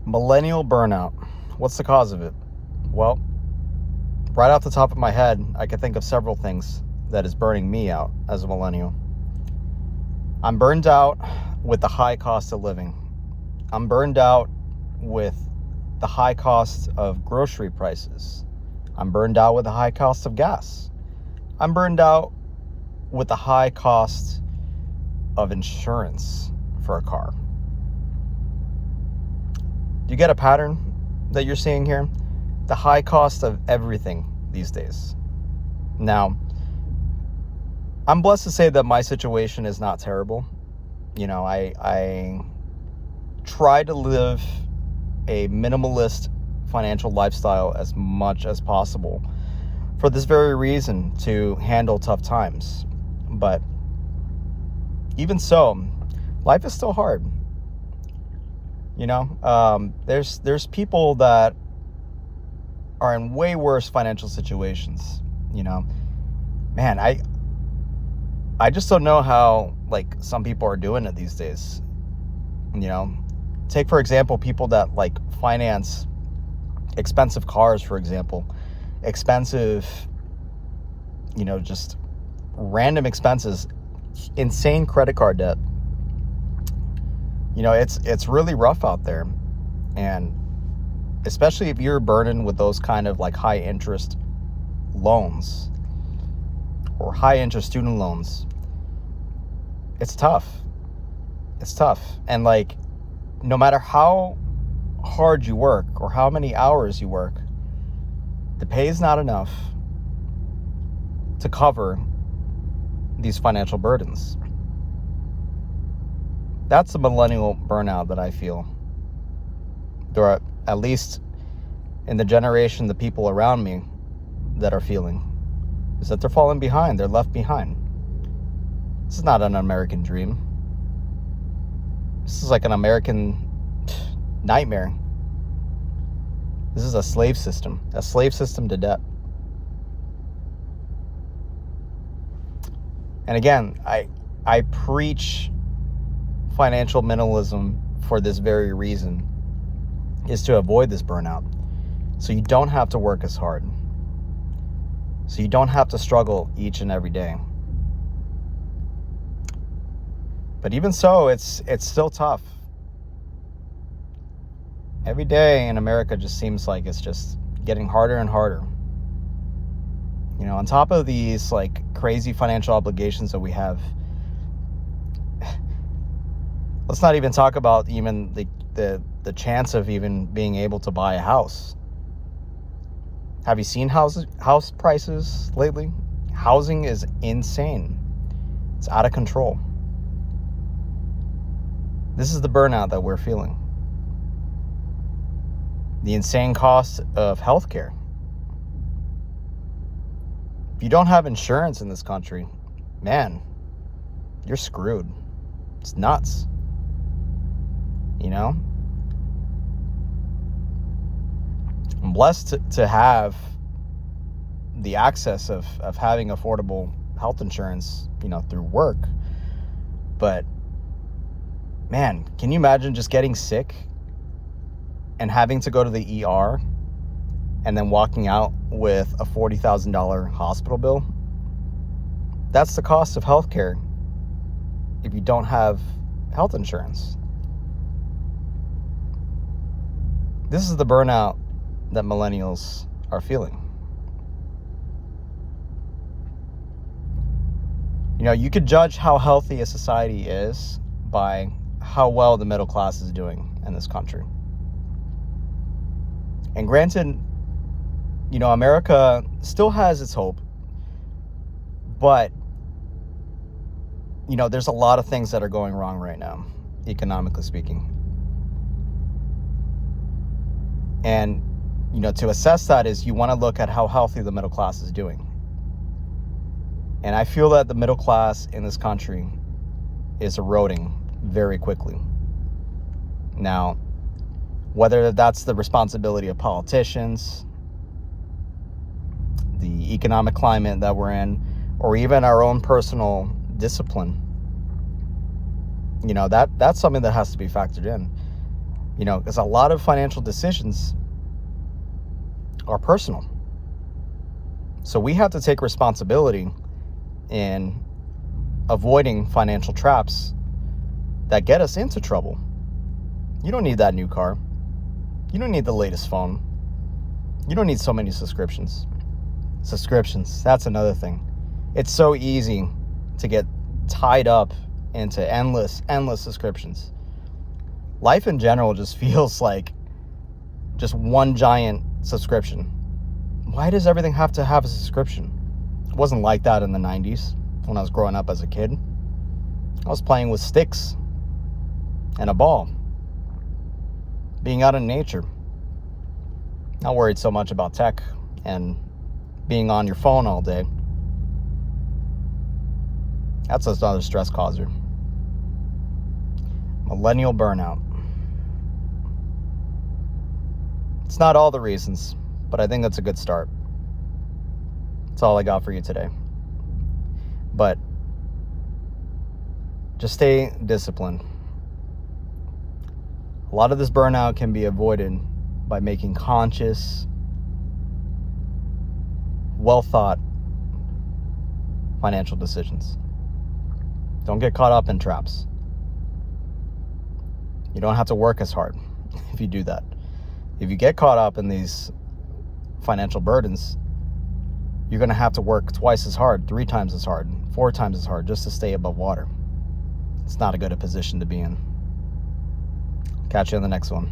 Millennial burnout. What's the cause of it? Well, right off the top of my head, I can think of several things that is burning me out as a millennial. I'm burned out with the high cost of living. I'm burned out with the high cost of grocery prices. I'm burned out with the high cost of gas. I'm burned out with the high cost of insurance for a car. Do you get a pattern that you're seeing here? The high cost of everything these days. Now, I'm blessed to say that my situation is not terrible. I try to live a minimalist financial lifestyle as much as possible for this very reason, to handle tough times. But even so, life is still hard. There's people that are in way worse financial situations. Man, I just don't know how some people are doing it these days. Take for example people that finance expensive cars, for example, expensive, just random expenses, insane credit card debt. It's really rough out there. And especially if you're burdened with those kind of high interest loans or high interest student loans, it's tough. It's tough. And no matter how hard you work or how many hours you work, the pay is not enough to cover these financial burdens. That's the millennial burnout that I feel. There are, at least in the generation, the people around me that are feeling, is that they're falling behind. They're left behind. This is not an American dream. This is an American nightmare. This is a slave system to debt. And again, I preach financial minimalism for this very reason, is to avoid this burnout. So you don't have to work as hard. So you don't have to struggle each and every day. But even so, it's still tough. Every day in America just seems like it's just getting harder and harder. On top of these crazy financial obligations that we have, let's not even talk about even the chance of even being able to buy a house. Have you seen house prices lately? Housing is insane. It's out of control. This is the burnout that we're feeling. The insane cost of healthcare. If you don't have insurance in this country, man, you're screwed. It's nuts. I'm blessed to have the access of having affordable health insurance, through work. But man, can you imagine just getting sick and having to go to the ER and then walking out with a $40,000 hospital bill? That's the cost of healthcare if you don't have health insurance. This is the burnout that millennials are feeling. You could judge how healthy a society is by how well the middle class is doing in this country. And granted, America still has its hope, but there's a lot of things that are going wrong right now, economically speaking. And to assess that is you want to look at how healthy the middle class is doing. And I feel that the middle class in this country is eroding very quickly. Now, whether that's the responsibility of politicians, the economic climate that we're in, or even our own personal discipline, that's something that has to be factored in. Because a lot of financial decisions are personal. So we have to take responsibility in avoiding financial traps that get us into trouble. You don't need that new car. You don't need the latest phone. You don't need so many subscriptions. That's another thing. It's so easy to get tied up into endless subscriptions. Life in general just feels like just one giant subscription. Why does everything have to have a subscription? It wasn't like that in the 90s when I was growing up as a kid. I was playing with sticks and a ball, being out in nature, not worried so much about tech and being on your phone all day. That's another stress causer. Millennial burnout. It's not all the reasons, but I think that's a good start. That's all I got for you today. But just stay disciplined. A lot of this burnout can be avoided by making conscious, well-thought financial decisions. Don't get caught up in traps. You don't have to work as hard if you do that. If you get caught up in these financial burdens, you're going to have to work twice as hard, 3 times as hard, 4 times as hard just to stay above water. It's not a good position to be in. Catch you on the next one.